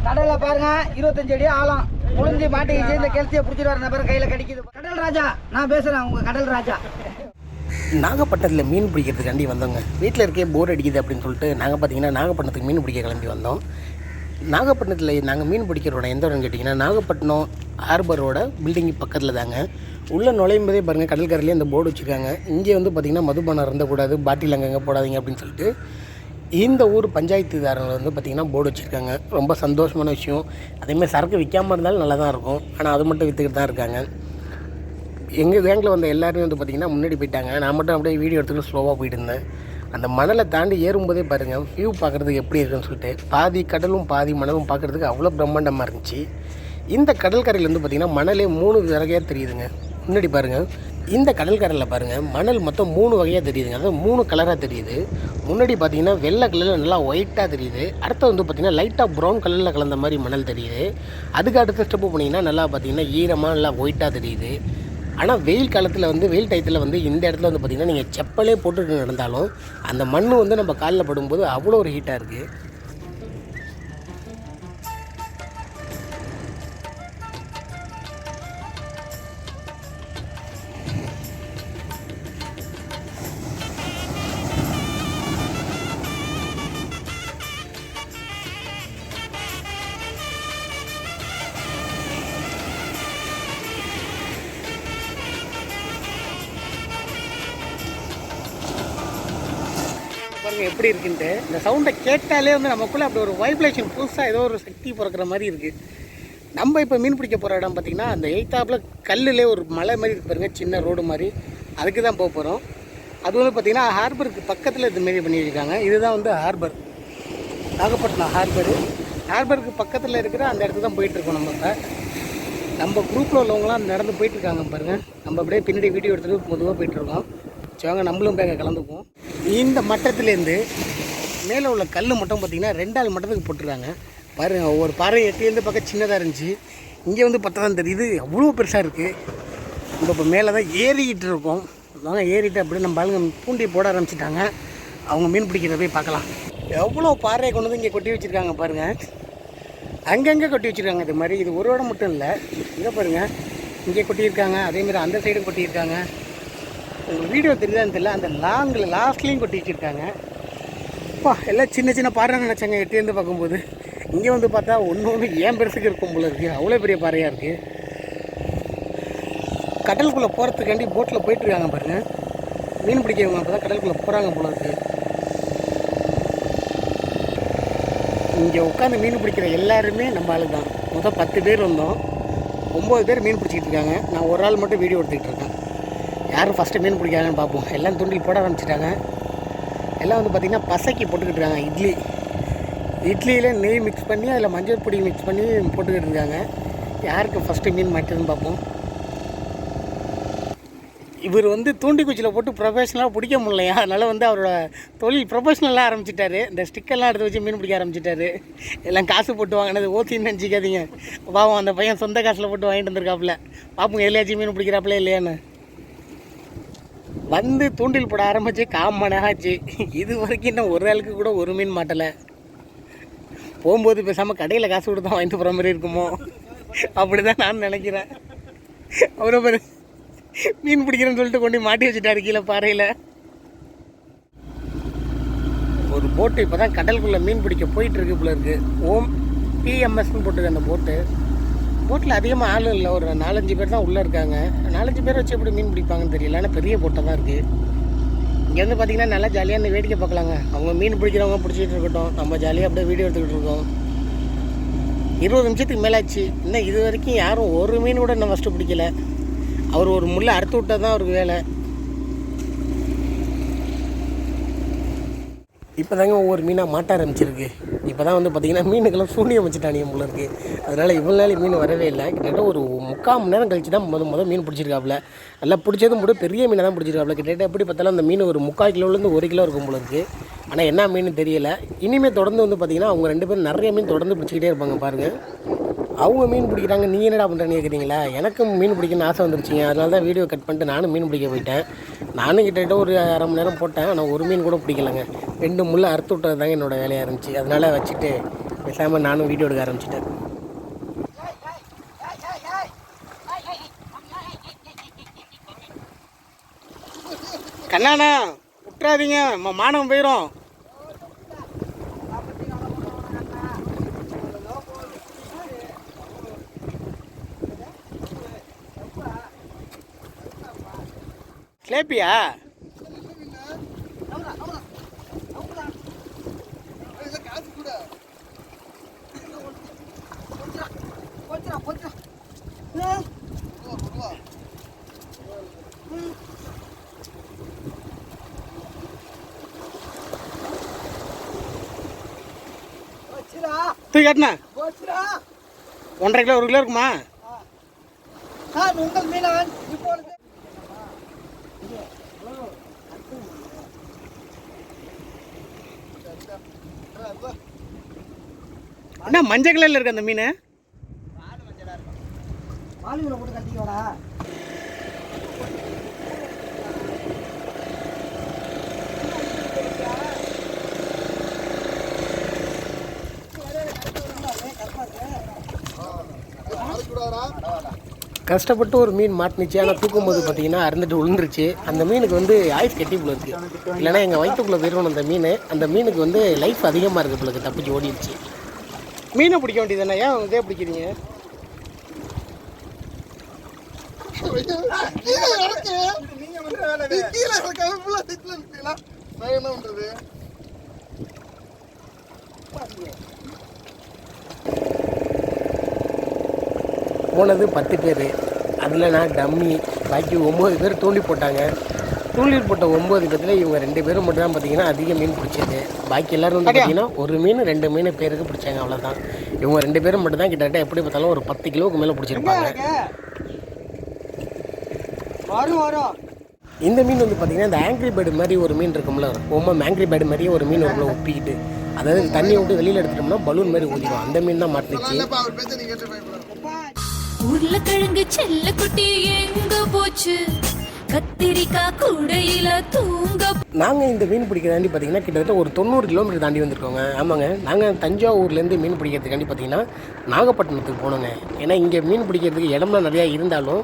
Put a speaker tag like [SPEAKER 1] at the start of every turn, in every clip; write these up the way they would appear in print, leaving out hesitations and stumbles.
[SPEAKER 1] கடலில் பாருங்க 25 அடி ஆழம் முழிஞ்சு மாட்டிக்கிச்சு. இந்த கெளுத்தியை பிடிச்சிட்டு வர நபர் கையில் கிடைக்குது. கடல் ராஜா நான் பேசுகிறேன், உங்கள் கடல் ராஜா.
[SPEAKER 2] நாகப்பட்டினத்தில் மீன் பிடிக்கிறதுக்காண்டி வந்தோங்க. வீட்டில் இருக்கே போர் அடிக்குது அப்படின்னு சொல்லிட்டு நாங்கள் பார்த்தீங்கன்னா நாகப்பட்டினத்துக்கு மீன் பிடிக்க கிளம்பி வந்தோம். நாகப்பட்டினத்தில் நாங்கள் மீன் பிடிக்கிறோட எந்த இடம்னு கேட்டிங்கன்னா நாகப்பட்டினம் ஹார்பரோட பில்டிங் பக்கத்தில் தாங்க. உள்ளே நுழையும் போதே பாருங்கள் கடற்கரையிலே அந்த போர்டு வச்சுருக்காங்க. இங்கே வந்து பார்த்திங்கன்னா மதுபானம் இருந்தக்கூடாது, பாட்டில் அங்கங்கே போடாதீங்க அப்படின்னு சொல்லிட்டு இந்த ஊர் பஞ்சாயத்துதாரர்கள் வந்து பார்த்திங்கன்னா போர்டு வச்சுருக்காங்க. ரொம்ப சந்தோஷமான விஷயம். அதேமாதிரி சரக்கு விற்காமல் இருந்தாலும் நல்லா தான் இருக்கும். ஆனால் அது மட்டும் விற்றுக்கிட்டு தான் இருக்காங்க. எங்கள் கேங்கில் வந்த எல்லாருமே வந்து பார்த்திங்கன்னா முன்னாடி போயிட்டாங்க. நான் மட்டும் அப்படியே வீடியோ எடுத்துகிட்டு ஸ்லோவாக போயிட்டு இருந்தேன். அந்த மணலை தாண்டி ஏறும்போதே பாருங்கள் வியூ பார்க்குறதுக்கு எப்படி இருக்குன்னு சொல்லிட்டு பாதி கடலும் பாதி மணலும் பார்க்குறதுக்கு அவ்வளோ பிரம்மாண்டமாக இருந்துச்சு. இந்த கடற்கரையில் வந்து பார்த்திங்கன்னா மணலே 3 வகையாக தெரியுதுங்க. முன்னாடி பாருங்கள், இந்த கடற்கரையில் பாருங்கள் மணல் மொத்தம் 3 வகையாக தெரியுதுங்க. அதாவது 3 கலராக தெரியுது. முன்னாடி பார்த்திங்கன்னா வெள்ளை கலரில் நல்லா ஒயிட்டாக தெரியுது. அடுத்து வந்து பார்த்திங்கன்னா லைட்டாக ப்ரௌன் கலரில் கலந்த மாதிரி மணல் தெரியுது. அதுக்கு அடுத்த ஸ்டெப்பு பண்ணிங்கன்னா நல்லா பார்த்திங்கன்னா ஈரமாக நல்லா ஒயிட்டாக தெரியுது. ஆனால் வெயில் காலத்தில் வந்து வெயில் டயத்தில் வந்து இந்த இடத்துல வந்து பார்த்திங்கன்னா நீங்கள் செப்பலே போட்டுட்டு நடந்தாலும் அந்த மண் வந்து நம்ம காலில் படும்போது அவ்வளோ ஒரு ஹீட்டாக இருக்குது. பாருங்கள் எப்படி இருக்குன்ட்டு. இந்த சவுண்டை கேட்டாலே வந்து நமக்குள்ளே அப்படி ஒரு வைப்ரேஷன் புதுசாக ஏதோ ஒரு சக்தி பிறக்கிற மாதிரி இருக்குது. நம்ம இப்போ மீன் பிடிக்க போகிற இடம் பார்த்திங்கன்னா அந்த எய்த்தாப்பில் கல்லுலே ஒரு மலை மாதிரி இருக்கு பாருங்கள், சின்ன ரோடு மாதிரி. அதுக்கு தான் போக போகிறோம். அது வந்து பார்த்திங்கன்னா ஹார்பருக்கு பக்கத்தில் இதுமாரி பண்ணியிருக்காங்க. இதுதான் வந்து ஹார்பர், நாகப்பட்டினம் ஹார்பரு. ஹார்பருக்கு பக்கத்தில் இருக்கிற அந்த இடத்துக்கு தான் போயிட்டுருக்கோம். நம்ம குரூப்பில் உள்ளவங்களாம் நடந்து போயிட்டுருக்காங்க பாருங்கள். நம்ம அப்படியே பின்னாடி வீடியோ எடுத்துகிட்டு பொதுவாக போயிட்டுருக்கோம். வாங்க நம்மளும் பேங்க கலந்துக்குவோம். இந்த மட்டத்துலேருந்து மேலே உள்ள கல் மட்டும் பார்த்திங்கன்னா 2 ஆள் மட்டத்துக்கு போட்டிருக்காங்க பாருங்கள். ஒவ்வொரு பாறை எட்டிலேருந்து பார்க்க சின்னதாக இருந்துச்சு. இங்கே வந்து பார்த்தா தான் தெரியுது அவ்வளோ பெருசாக இருக்குது. நம்ம இப்போ மேலே தான் ஏறிக்கிட்டு இருக்கோம். அதனால ஏறிட்டு அப்படியே நம்ம ஆளுங்க பூண்டி போட ஆரம்பிச்சிட்டாங்க. அவங்க மீன் பிடிக்கிறத போய் பார்க்கலாம். எவ்வளோ பாறையை கொண்டு வந்து இங்கே கொட்டி வச்சுருக்காங்க பாருங்கள். அங்கங்கே கொட்டி வச்சுருக்காங்க. இது மாதிரி இது ஒரு இடம் மட்டும் இல்லை. இங்கே பாருங்கள், இங்கே கொட்டியிருக்காங்க. அதேமாதிரி அந்த சைடும் கொட்டியிருக்காங்க. உங்களுக்கு வீடியோ தெரியுதான்னு தெரியல, அந்த லாஸ்ட்லேயும் கொட்டி வச்சுருக்காங்க. அப்பா எல்லாம் சின்ன சின்ன பாறை நினச்சாங்க எட்டிலேருந்து பார்க்கும்போது. இங்கே வந்து பார்த்தா ஒன்று ஏன் பெருசுக்கு இருக்கும் போல இருக்குது. அவ்வளோ பெரிய பாறையாக இருக்குது. கடலுக்குள்ளே போகிறதுக்காண்டி போட்டில் போயிட்டுருக்காங்க பாருங்கள். மீன் பிடிக்கிறவங்க அப்போ தான் கடலுக்குள்ளே போகிறாங்க போல இருக்குது. இங்கே உட்காந்து மீன் பிடிக்கிற எல்லாருமே நம்ம ஆளு தான். மொத்தம் 10 பேர் வந்தோம். 9 பேர் மீன் பிடிச்சிக்கிட்டு இருக்காங்க. நான் ஒரு ஆள் மட்டும் வீடியோ எடுத்துக்கிட்டு இருக்கேன். யாரும் ஃபஸ்ட்டு மீன் பிடிக்காங்கன்னு பார்ப்போம். எல்லாம் தூண்டில் போட ஆரம்பிச்சிட்டாங்க. எல்லாம் வந்து பார்த்திங்கன்னா பசைக்கு போட்டுக்கிட்டு இருக்காங்க. இட்லியில் நெய் மிக்ஸ் பண்ணி அதில் மஞ்சள் பொடி மிக்ஸ் பண்ணி போட்டுக்கிட்டு இருக்காங்க. யாருக்கு ஃபஸ்ட்டு மீன் மாட்டுதுன்னு பார்ப்போம். இவர் வந்து தூண்டிக்குச்சியில் போட்டு ப்ரொஃபஷ்னலாக பிடிக்க முடியலையா, அதனால் வந்து அவரோட தொழில் ப்ரொஃபஷ்னலாக ஆரம்பிச்சிட்டாரு. இந்த ஸ்டிக்கெல்லாம் எடுத்து வச்சு மீன் பிடிக்க ஆரம்பிச்சிட்டாரு. எல்லாம் காசு போட்டு வாங்கினது ஓத்தின்னு நினச்சிக்காதீங்க. பாவம் அந்த பையன் சொந்த காசில் போட்டு வாங்கிட்டு வந்திருக்காப்புல. பார்ப்போங்க எல்லையாச்சும் மீன் பிடிக்கிறாப்புல இல்லையான்னு. வந்து தூண்டில் போட ஆரம்பித்து 1/4 மணி நேரம் ஆச்சு. இது வரைக்கும் இன்னும் ஒரு ஆளுக்கு கூட ஒரு மீன் மாட்டலை. போகும்போது பேசாமல் கடையில் காசு கொடுத்து தான் வாங்கிட்டு போகிற மாதிரி இருக்குமோ அப்படி தான் நான் நினைக்கிறேன். அவரை மீன் பிடிக்கிறேன்னு சொல்லிட்டு கொண்டு மாட்டி வச்சுட்டாரு கீழே பாறையில். ஒரு போட்டு இப்போ தான் கடலுக்குள்ளே மீன் பிடிக்க போயிட்டுருக்கு போல இருக்குது. ஓம் PMSன்னு போட்டுருக்கு அந்த போட்டில் அதிகமாக ஆளும் இல்லை. ஒரு 4-5 பேர் தான் உள்ளே இருக்காங்க. 4-5 பேர் வச்சு எப்படி மீன் பிடிப்பாங்கன்னு தெரியல. ஆனால் பெரிய போட்டை தான் இருக்குது. இங்கே வந்து பார்த்திங்கன்னா நல்லா ஜாலியாக வேடிக்கை பார்க்கலாங்க. அவங்க மீன் பிடிக்கிறவங்க பிடிச்சிட்டு இருக்கட்டும், நம்ம ஜாலியாக அப்படியே வீடியோ எடுத்துக்கிட்டு இருக்கோம். 20 நிமிஷத்துக்கு மேலாச்சு. இன்னும் இது வரைக்கும் யாரும் ஒரு மீன் கூட இன்னும் ஃபஸ்ட்டு பிடிக்கல. அவர் ஒரு முள்ளை அறுத்து விட்டால் தான் அவருக்கு வேலை. இப்போ தாங்க ஒவ்வொரு மீனாக மாட்ட ஆரம்பிச்சிருக்கு. இப்போ தான் வந்து பார்த்திங்கன்னா மீனுக்கெல்லாம் சூனியம் வச்சுட்டானியம் போல இருக்குது. அதனால் இவ்வளோ நாள் மீன் வரவே இல்லை. கிட்டத்தட்ட ஒரு 3/4 மணி நேரம் கழிச்சு தான் முதல் மீன் பிடிச்சிருக்காப்புல. நல்லா பிடிச்சதும் கூட பெரிய மீனை தான் பிடிச்சிருக்காப்புல. கிட்டத்தட்ட எப்படி பார்த்தாலும் அந்த மீன் ஒரு 3/4 கிலோலேருந்து 1 கிலோ இருக்கும் போல இருக்குது. ஆனால் என்ன மீன் தெரியல. இனிமேல் தொடர்ந்து வந்து பார்த்திங்கன்னா அவங்க 2 பேரும் நிறைய மீன் தொடர்ந்து பிடிச்சிக்கிட்டே இருப்பாங்க பாருங்கள். அவங்க மீன் பிடிக்கிறாங்க, நீ என்னடா பண்ணுறேன்னு கேட்குறீங்களா? எனக்கும் மீன் பிடிக்கணும்னு ஆசை வந்துருச்சிங்க. அதனால தான் வீடியோ கட் பண்ணிட்டு நானும் மீன் பிடிக்க போயிட்டேன். நானும் கிட்டத்தட்ட ஒரு 1/2 மணி நேரம் போட்டேன். ஆனால் ஒரு மீன் கூட பிடிக்கலைங்க. 2 முள்ளை அறுத்து விட்டது தாங்க என்னோடய வேலையாக இருந்துச்சு. அதனால் வச்சுட்டு பேசாமல் நானும் வீடியோ எடுக்க ஆரம்பிச்சிட்டேன். கண்ணாண்ணா விட்டுறாதீங்க, மானம் போயிடும். கிளேப்பியா? தூக்கி காட்டினா 1.5 கிலோ 1 கிலோ இருக்குமா?
[SPEAKER 1] உங்கள் மீனவன் இப்பொழுது
[SPEAKER 2] அண்ணா மஞ்சள் கலரில் இருக்கு அந்த மீன்.
[SPEAKER 1] மாலிகளை போட்டு கட்டிக்கோடா.
[SPEAKER 2] கஷ்டப்பட்டு ஒரு மீன் மாட்டினுச்சு. ஆனால் தூக்கும்போது பார்த்தீங்கன்னா அறுந்துட்டு விழுந்துருச்சு. அந்த மீனுக்கு வந்து ஆயுஸ் கட்டி போல இருக்குது. இல்லைன்னா எங்கள் வயிற்றுக்குள்ளே போயிடணும் அந்த மீன். அந்த மீனுக்கு வந்து லைஃப் அதிகமாக இருக்குது போல, தப்பிச்சு ஓடிடுச்சு. மீனை பிடிக்க வேண்டியதுதானே, ஏன் இதே பிடிக்கிறீங்க? போனது 10 பேர். அதில் நான் டம்மி, பாக்கி 9 பேர் தூண்டி போட்டாங்க. தூண்டி போட்ட 9 பேரில் இவங்க 2 பேரும் மட்டும் தான் பார்த்தீங்கன்னா அதிக மீன் பிடிச்சது. பாக்கி எல்லோரும் வந்து பார்த்தீங்கன்னா 1 மீன் 2 மீன் பேருக்கு பிடிச்சாங்க, அவ்வளோதான். இவங்க 2 பேரும் மட்டும் தான் கிட்டத்தட்ட எப்படி பார்த்தாலும் ஒரு 10 கிலோவுக்கு மேலே பிடிச்சிருப்பாங்க. இந்த மீன் வந்து பார்த்தீங்கன்னா இந்த ஆங்கிரி பேர்டு மாதிரி ஒரு மீன் இருக்கும்ல, ரொம்ப ஆங்கிரி பேர்டு மாதிரியே ஒரு மீன் ஒரு உப்பிக்கிட்டு, அதாவது தண்ணி விட்டு வெளியில் எடுத்துட்டோம்னா பலூன் மாதிரி ஊதிடும். அந்த மீன் தான் மாட்டிச்சு.
[SPEAKER 3] உருளைக்கிழங்கு செல்ல குட்டி எங்க போச்சு, கத்திரிக்காய் கூடையில தூங்க.
[SPEAKER 2] நாங்கள் இந்த மீன் பிடிக்கிறதாண்டி பார்த்தீங்கன்னா கிட்டத்தட்ட ஒரு 90 கிலோமீட்டர் தாண்டி வந்திருக்கோங்க. ஆமாங்க, நாங்கள் தஞ்சாவூர்லேருந்து மீன் பிடிக்கிறதுக்காண்டி பார்த்தீங்கன்னா நாகப்பட்டினத்துக்கு போனோங்க. ஏன்னா இங்கே மீன் பிடிக்கிறதுக்கு இடம்லாம் நிறையா இருந்தாலும்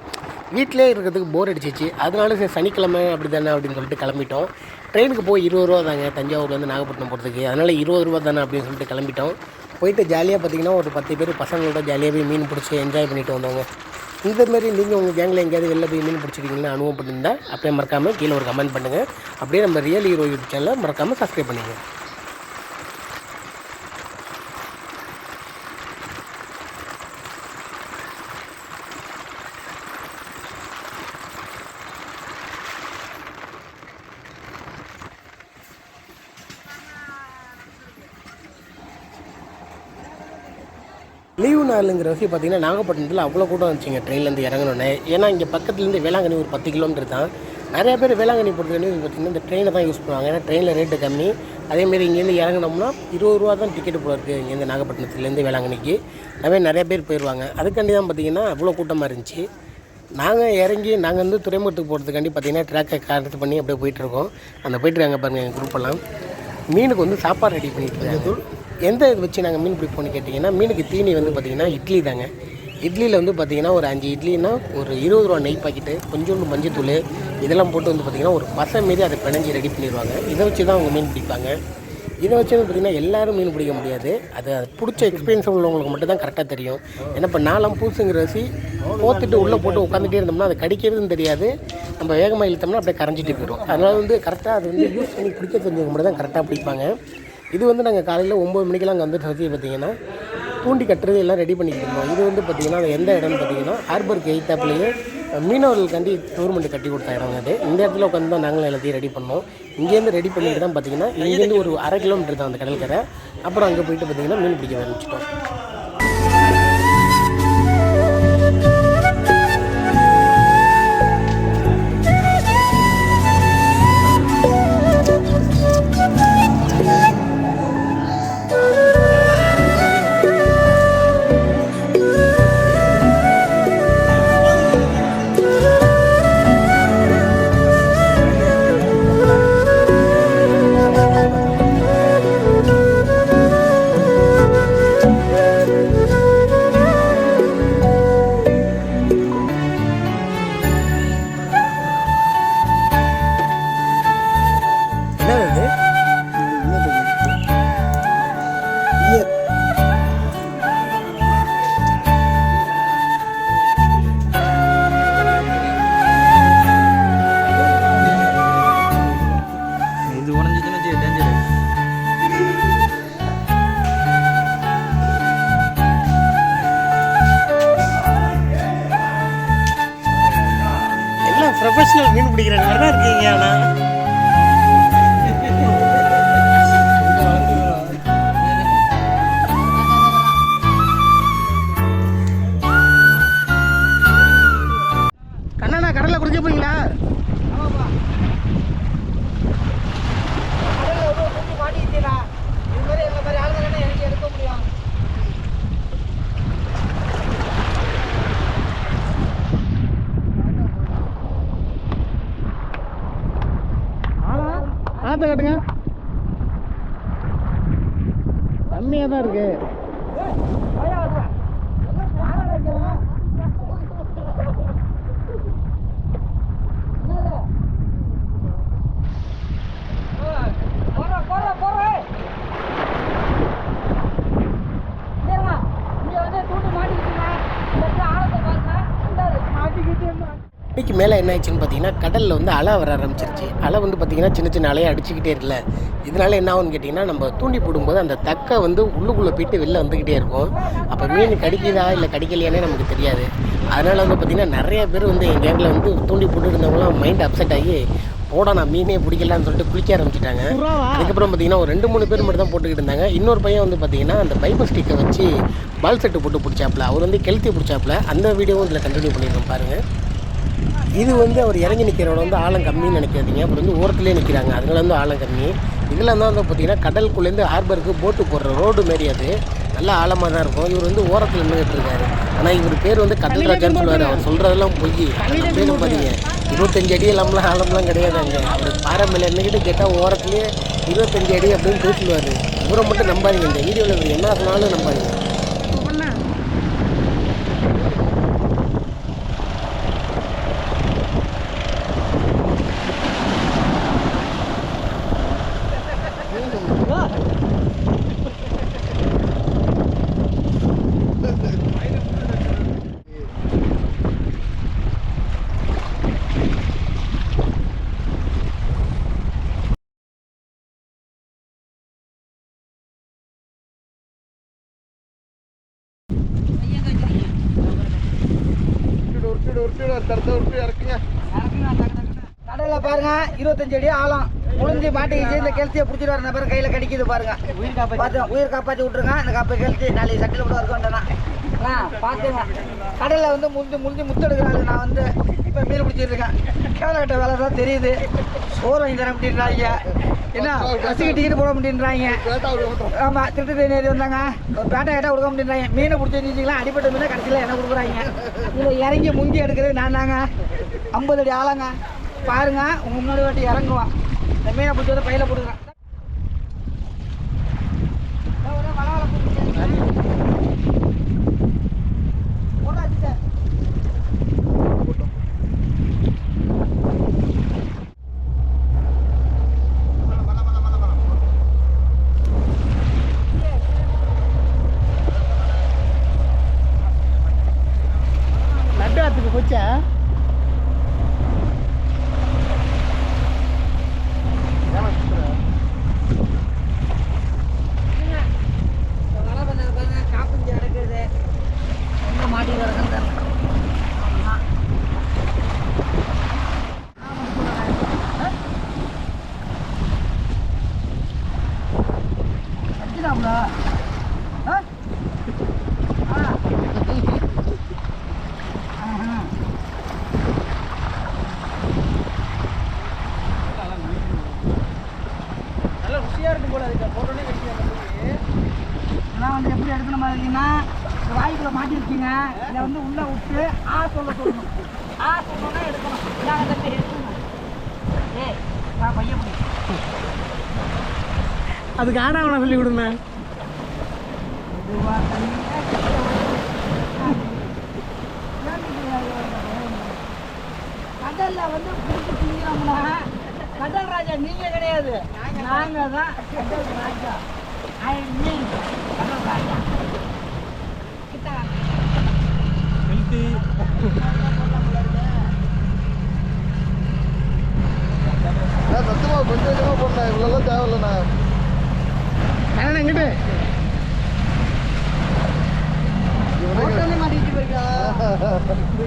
[SPEAKER 2] வீட்டிலே இருக்கிறதுக்கு போர் அடிச்சிச்சு. அதனால சரி சனிக்கிழமை அப்படி தானே அப்படின்னு சொல்லிட்டு கிளம்பிட்டோம். ட்ரெயினுக்கு போய் 20 ரூபா தாங்க தஞ்சாவூர்லேருந்து நாகப்பட்டினம் போகிறதுக்கு. அதனால் 20 ரூபா தானே அப்படின்னு சொல்லிட்டு கிளம்பிட்டோம். போயிட்டு ஜாலியாக பார்த்தீங்கன்னா ஒரு 10 பேர் பசங்களோட ஜாலியாக போய் மீன் பிடிச்சி என்ஜாய் பண்ணிட்டு வந்தோங்க. இந்தமாரி நீங்கள் உங்கள் கேங்கில் எங்கேயாவது வெளில போய் மீன் பிடிச்சிருக்கீங்களா, அனுபவப்பட்டிருந்தால் அப்படியே மறக்காமல் கீழே ஒரு கமெண்ட் பண்ணுங்கள். அப்படியே நம்ம ரியல் ஹீரோ யூடியூப் சேனலை மறக்காமல் சப்ஸ்கிரைப் பண்ணுங்கள். லீவு நாளுங்கிற விஷயம் பார்த்தீங்கன்னா நாகப்பட்டினத்தில் அவ்வளோ கூட்டம் வந்துச்சுங்க ட்ரெயின்லேருந்து இறங்கணுன்னே. ஏன்னா இங்கே பக்கத்துலேருந்து வேளாங்கண்ணி ஒரு 10 கிலோமீட்டர் தான். நிறையா பேர் வேளாங்கண்ணி போகிறதுக்கு பார்த்திங்கன்னா இந்த ட்ரெயினை தான் யூஸ் பண்ணுவாங்க. ஏன்னா ட்ரெயினில் ரேட்டு கம்மி. அதேமாரி இங்கேருந்து இறங்கினோம்னா 20 ரூபா தான் டிக்கெட்டு போல இருக்குது. இங்கேருந்து நாகப்பட்டினத்துலேருந்து வேளாங்கண்ணிக்கு நிறைய பேர் போயிடுவாங்க. அதுக்காண்டி தான் பார்த்திங்கன்னா அவ்வளோ கூட்டமாக இருந்துச்சு. நாங்கள் இறங்கி நாங்கள் வந்து துறைமுகத்துக்கு போகிறதுக்காண்டி பார்த்திங்கன்னா ட்ராக்கை கார்டு பண்ணி அப்படியே போயிட்டுருக்கோம். அந்த போயிட்டுருக்காங்க பாருங்கள் எங்கள் குரூப்பெல்லாம். மீனுக்கு வந்து சாப்பாடு ரெடி பண்ணிட்டு இருக்காங்க. எந்த இது வச்சு நாங்கள் மீன் பிடிப்போம்னு கேட்டிங்கன்னா, மீனுக்கு தீனி வந்து பார்த்திங்கன்னா இட்லி தாங்க. இட்லியில் வந்து பார்த்திங்கன்னா ஒரு 5 இட்லினா ஒரு 20 ரூபா நெய் பாக்கெட்டு, கொஞ்சோண்டு மஞ்சத்தூள் இதெல்லாம் போட்டு வந்து பார்த்திங்கன்னா ஒரு பசை மாரி அதை பிணைஞ்சி ரெடி பண்ணிடுவாங்க. இதை வச்சு தான் அவங்க மீன் பிடிப்பாங்க. இதை வச்சு வந்து பார்த்திங்கன்னா எல்லோரும் மீன் பிடிக்க முடியாது. அது பிடிச்ச எக்ஸ்பீரியன்ஸ் உள்ளவங்களுக்கு மட்டும் தான் கரெக்டாக தெரியும். ஏன்னா இப்போ நாலாம் பூசுங்கிற ரசி போத்துட்டு உள்ளே போட்டு உட்காந்துட்டே இருந்தோம்னா அது கடிக்கிறதுன்னு தெரியாது. நம்ம வேகமாக இழுத்தோம்னா அப்படியே கரைஞ்சிட்டு போயிடும். அதனால் வந்து கரெக்டாக அது வந்து யூஸ் பண்ணி பிடிக்க தெரிஞ்சவங்க மட்டும் தான் கரெக்டாக பிடிப்பாங்க. இது வந்து நாங்கள் காலையில் 9 மணிக்கெலாம் அங்கே வந்து ரசி பார்த்திங்கன்னா தூண்டி கட்டுறது எல்லாம் ரெடி பண்ணிக்கிட்டு இருந்தோம். இது வந்து பார்த்திங்கன்னா அது எந்த இடம்னு பார்த்திங்கன்னா ஹார்பருக்கு எய்த்தாப்புலேயே மீனவர்களுக்காண்டி கவர்மெண்ட் கட்டி கொடுத்த இடம் அது. இந்த இடத்துல உட்காந்து தான் நாங்களும் எல்லாத்தையும் ரெடி பண்ணோம். இங்கேருந்து ரெடி பண்ணிட்டு தான் பார்த்திங்கன்னா இங்கேருந்து ஒரு 1/2 கிலோமீட்டர் தான் அந்த கடற்கரை. அப்புறம் அங்கே போயிட்டு பார்த்திங்கன்னா மீன் பிடிக்க ஆரம்பிச்சிட்டோம். ப்ரொஃபஷனல் மீன் பிடிக்கிற மாதிரி தான் இருக்கீங்க. ஆனால் கண்ணா கடலில் குடிக்க போறீங்களா?
[SPEAKER 1] ஆமாப்பா. கடல்ல ஒரு தூக்கி மாட்டிக்கிட்டீங்களா? இது மாதிரி எங்களை மாதிரி ஆளுங்க தானே எனக்கு எடுக்க முடியும்.
[SPEAKER 2] ஆத்த காட்டுங்க. கம்மியாக தான் இருக்கு. மணிக்கு மேலே என்ன ஆயிடுச்சுன்னு பார்த்தீங்கன்னா கடலில் வந்து அலை வர ஆரம்பிச்சிருச்சு. அலை வந்து பார்த்திங்கன்னா சின்ன சின்ன அலையை அடிச்சுக்கிட்டே இருக்குல்ல. இதனால என்ன ஆகும்னு கேட்டிங்கன்னா நம்ம தூண்டி போடும்போது அந்த தக்கை வந்து உள்ளுக்குள்ளே போயிட்டு வெளில வந்துக்கிட்டே இருக்கும். அப்போ மீன் கடிக்குதா இல்லை கடிக்கலையானே நமக்கு தெரியாது. அதனால் வந்து பார்த்திங்கன்னா நிறைய பேர் வந்து என் கேங்கில் வந்து தூண்டி போட்டு இருந்தவங்களாம் மைண்ட் அப்செட் ஆகி போட நான் மீனே பிடிக்கலான்னு சொல்லிட்டு குளிக்க ஆரம்பிச்சிட்டாங்க. அதுக்கப்புறம் பார்த்தீங்கன்னா ஒரு 2-3 பேர் மட்டும் தான் போட்டுக்கிட்டு இருந்தாங்க. இன்னொரு பையன் வந்து பார்த்தீங்கன்னா அந்த பைபர் ஸ்டிக்கை வச்சு பால் செட்டு போட்டு பிடிச்சாப்புல. அவர் வந்து கெளுத்தி பிடிச்சாப்புல. அந்த வீடியோவும் இதில் கண்டினியூ பண்ணியிருக்கோம் பாருங்கள். இது வந்து அவர் இறங்கி நிற்கிறோட வந்து ஆழம் கம்மின்னு நினைக்காதீங்க. அப்புறம் வந்து ஓரத்துலேயே நிற்கிறாங்க, அதனால வந்து ஆழம் கம்மி. இதில் தான் வந்து பார்த்தீங்கன்னா கடலுக்குள்ளேருந்து ஹார்பருக்கு போட்டு போடுற ரோடு மாரி அது நல்லா ஆழமாக தான் இருக்கும். இவர் வந்து ஓரத்தில் நின்றுட்டு இருக்காரு. ஆனால் இவர் பேர் வந்து கடல் ராஜான்னு சொல்லுவார். அவர் சொல்கிறதெல்லாம் பொய். பேர் பாருங்க 25 அடி எல்லாம்லாம் ஆழம்லாம் கிடையாதுங்க. அவர் பாறை மேலே என்னக்கிட்ட கேட்டால் ஓரத்துலேயே 25 அடி அப்படின்னு பேசிடுவார். இவரை மட்டும் நம்பாதீங்க. இந்த வீடியோவில் இவர் என்ன சொன்னாலும் நம்பாதீங்க.
[SPEAKER 1] கடல்ல பாருங்க 25 அடி ஆழம். முழுஞ்சி மாட்டிக்கிச்சு. இந்த கெளுத்தியை பிடிச்சிட்டு வர நபர் கையில கடிக்குது பாருங்க. உயிர் காப்பாற்றி விட்டுருங்க. இந்த கப்பை கெளுத்தி நாளைக்கு சட்டில் கூட இருக்க வேண்டாம். பார்த்துங்க. கடல்ல வந்து முழுஞ்சி முத்தெடுக்கிறாரு. நான் வந்து இப்போ மீன் பிடிச்சிட்டு இருக்கேன். கேவலகட்ட வேலை தான் தெரியுது. சோறு வாங்கி தர முடியுன்றாங்க. என்ன பஸ்ஸுக்கு டிக்கெட் போட முடியுன்றாங்க. ஆமாம், திருட்டு நேரி வந்தாங்க. ஒரு பேட்டை கேட்டால் கொடுக்க முடியுன்றாங்க. மீனை பிடிச்சி வச்சுக்கலாம். அடிப்பட்ட மீனை கடைசியில் என்ன கொடுக்குறாங்க. இதில் இறங்கி முங்கி எடுக்கிறது நான் தாங்க. 50 அடி ஆளாங்க. பாருங்க, உங்க முன்னாடி வாட்டி இறங்குவான். இந்த மீனை பிடிச்சி வந்து பையில போடுங்க.
[SPEAKER 2] நட்டாத்துக்கு போச்சா?
[SPEAKER 1] இதெல்லாம் வந்து எப்படி எடுக்கணும் பார்த்தீங்கன்னா, வாய்க்குள்ள மாட்டிருக்கீங்க. இதை வந்து உள்ள விட்டு சொல்லணும். சொல்லணும்னா எடுக்கணும். இல்லாத தட்டு எடுக்கணும். ஏய், நான் பையன் முடியும்.
[SPEAKER 2] அதுக்கு ஆடாவனை சொல்லி கொடுங்க.
[SPEAKER 1] கடல்ல வந்து பிடிச்சி திங்கிறோம்னா கடல் ராஜா நீங்க கிடையாது, நாங்க தான் கடல் ராஜா. கடல் ராஜா
[SPEAKER 4] சத்தமா கொஞ்சம் கொஞ்சமா போட்டேன். இவ்வளோலாம் தேவையில்லண்ணா.
[SPEAKER 2] எங்கிட்ட
[SPEAKER 1] மாட்டிட்டு போயிருக்கா.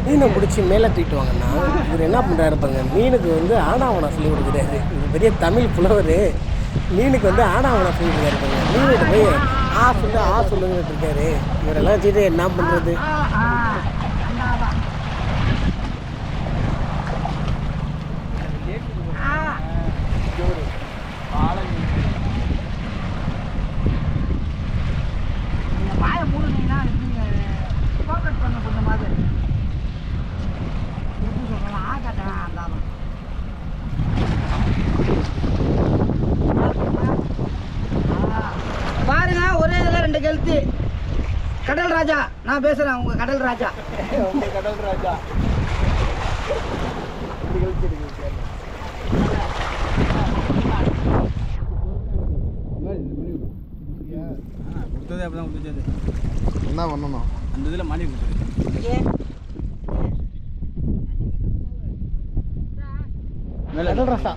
[SPEAKER 2] மீனை பிடிச்சி மேலே தூக்கிட்டு வாங்கன்னா இவர் என்ன பண்ணுறாரு பாருங்க, மீனுக்கு வந்து ஆனாவனா சொல்லி கொடுக்குறாரு. இது பெரிய தமிழ் புலவர், மீனுக்கு வந்து ஆனாவனா சொல்லி கொடுக்குறாரு பாருங்க. மீனுக்கு போய் சொல்லுங்கன்னு இருக்காரு. இவரெல்லாம் வச்சுட்டு என்ன பண்ணுறது?
[SPEAKER 1] பாருங்க, ஒரே இதில் 2 கெளுத்தி. கடல் ராஜா, நான் பேசுறேன், உங்க கடல் ராஜா.
[SPEAKER 4] கடல் ராஜா என்ன பண்ணணும் அந்த இதில் மாடி
[SPEAKER 2] கடல் ரசா.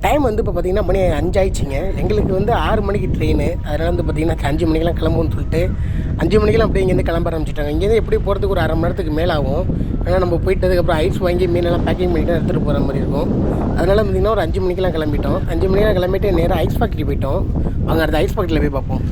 [SPEAKER 2] டைம் வந்து இப்போ பார்த்தீங்கன்னா மணி 5 ஆயிடுச்சிங்க. எங்களுக்கு வந்து 6 மணிக்கு ட்ரெயின். அதனால் வந்து பார்த்திங்கன்னா 5 மணிக்கெலாம் கிளம்புன்னு சொல்லிட்டு 5 மணிக்கெலாம் அப்படியே இங்கேருந்து கிளம்ப ஆரம்பிச்சிட்டாங்க. இங்கேருந்து எப்படி போகிறதுக்கு ஒரு 1/2 மணி நேரத்துக்கு மேலே ஆகும். ஆனால் நம்ம போயிட்டதுக்கப்புறம் ஐஸ் வாங்கி மீனெல்லாம் பேக்கிங் பண்ணிவிட்டு எடுத்துகிட்டு போகிற மாதிரி இருக்கும். அதனால் பார்த்திங்கன்னா ஒரு 5 மணிக்கெலாம் கிளம்பிட்டோம். 5 மணிக்கெலாம் கிளம்பிட்டு நேராக ஐஸ் ஃபேக்ட்ரி போயிட்டோம். அங்கே அடுத்த ஐஸ் ஃபேக்ட்ரியில் போய் பார்ப்போம்.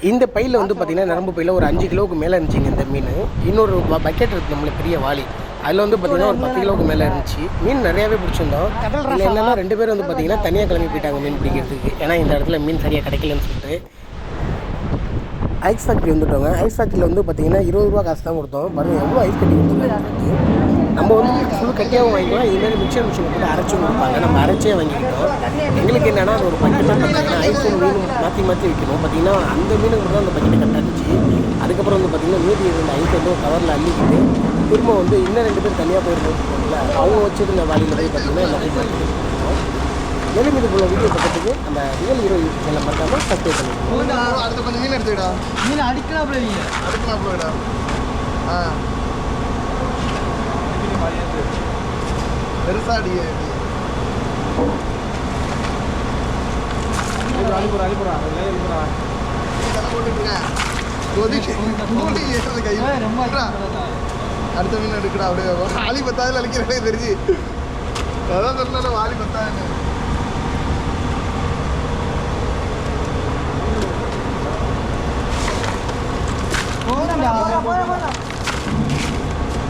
[SPEAKER 2] இந்த பையில் வந்து பார்த்திங்கன்னா நரம்பு பையில் ஒரு 5 கிலோவுக்கு மேலே இருந்துச்சுங்க இந்த மீன். இன்னொரு பக்கெட் இருக்குது நம்மளுக்கு பெரிய வாளி, அதில் வந்து பார்த்திங்கன்னா ஒரு 10 கிலோவுக்கு மேலே இருந்துச்சு. மீன் நிறையாவே பிடிச்சிருந்தோம். இதில் என்னென்னா 2 பேர் வந்து பார்த்திங்கன்னா தனியாக கிளம்பி போயிட்டாங்க மீன் பிடிக்கிறதுக்கு. ஏன்னா இந்த இடத்துல மீன் சரியாக கிடைக்கலன்னு சொல்லிட்டு ஐஸ் ஃபேக்ட்ரி வந்துட்டோங்க. ஐஸ் ஃபேக்ட்ரியில் வந்து பார்த்திங்கன்னா 20 ரூபா காசு தான் கொடுத்தோம். பாருங்கள் எவ்வளோ ஐஸ் கட்டி கொடுத்துருக்காங்க. நம்ம வந்து ஃபுல் கட்டியாகவும் வாங்கிக்கலாம், இதுமாதிரி மிக்சர் மிஷின் போட்டு அரைச்சும் கொடுப்பாங்க. நம்ம அரைச்சே வாங்கிக்கிட்டோம். எங்களுக்கு என்னென்னா ஒரு பக்கெட்டாக பார்த்திங்கன்னா ஐஸும் மீனும் மாற்றி வைக்கணும். பார்த்திங்கன்னா அந்த மீனுக்கு மட்டும் அந்த பக்கெட்டை கட்டாச்சு. அதுக்கப்புறம் வந்து பார்த்திங்கன்னா மீதி இருந்த ஐஸ் வந்து கவரில் அள்ளிக்கிட்டு திரும்ப வந்து இன்னும் 2 பேர் தனியாக போயிருந்தோம்ல, அவங்க வச்சுருந்த வேலையில் போய் பார்த்திங்கன்னா எல்லாத்தையும் மாற்றி. மேலும் இது போல வீடியோ பக்கத்துக்கு நம்ம ரியல் ஹீரோ யூடியூப் சேனல் மறக்காம சப்ஸ்கிரைப் பண்ணிடுவோம்.
[SPEAKER 4] அடுத்து கொஞ்சம் மீன் எடுத்துக்கிடா,
[SPEAKER 1] மீன் அடிக்கலாம்ல,
[SPEAKER 4] அடுக்கலாம்டா. பெருசா அடியே அடுத்த மீன் எடுக்கடா. அப்படியே வாலி 10,000 அழிக்கிறேன் தெரிஞ்சு. அதான் சொன்னால வாலி 10,000.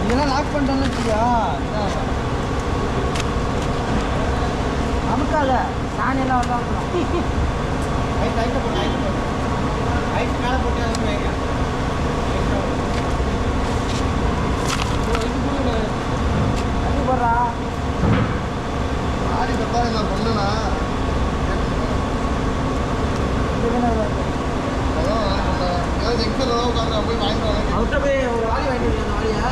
[SPEAKER 1] இதெல்லாம் லாக் பண்ணிட்டோம்னு வச்சுக்கா, நமக்கால சாணியெல்லாம் வந்தாலும் ஐஸ் மேலே போட்டு போடுறா.
[SPEAKER 4] வாலி 10,000 நான் சொன்னேன்னா அதான் சொன்னேன். ஏதாவது எக்ஸல் ஏதாவது உட்காந்து போய் வாங்கிட்டு வாங்க.
[SPEAKER 1] அவர்கிட்ட போய் ஒரு வாலி வாங்கிட்டு அந்த வாலியா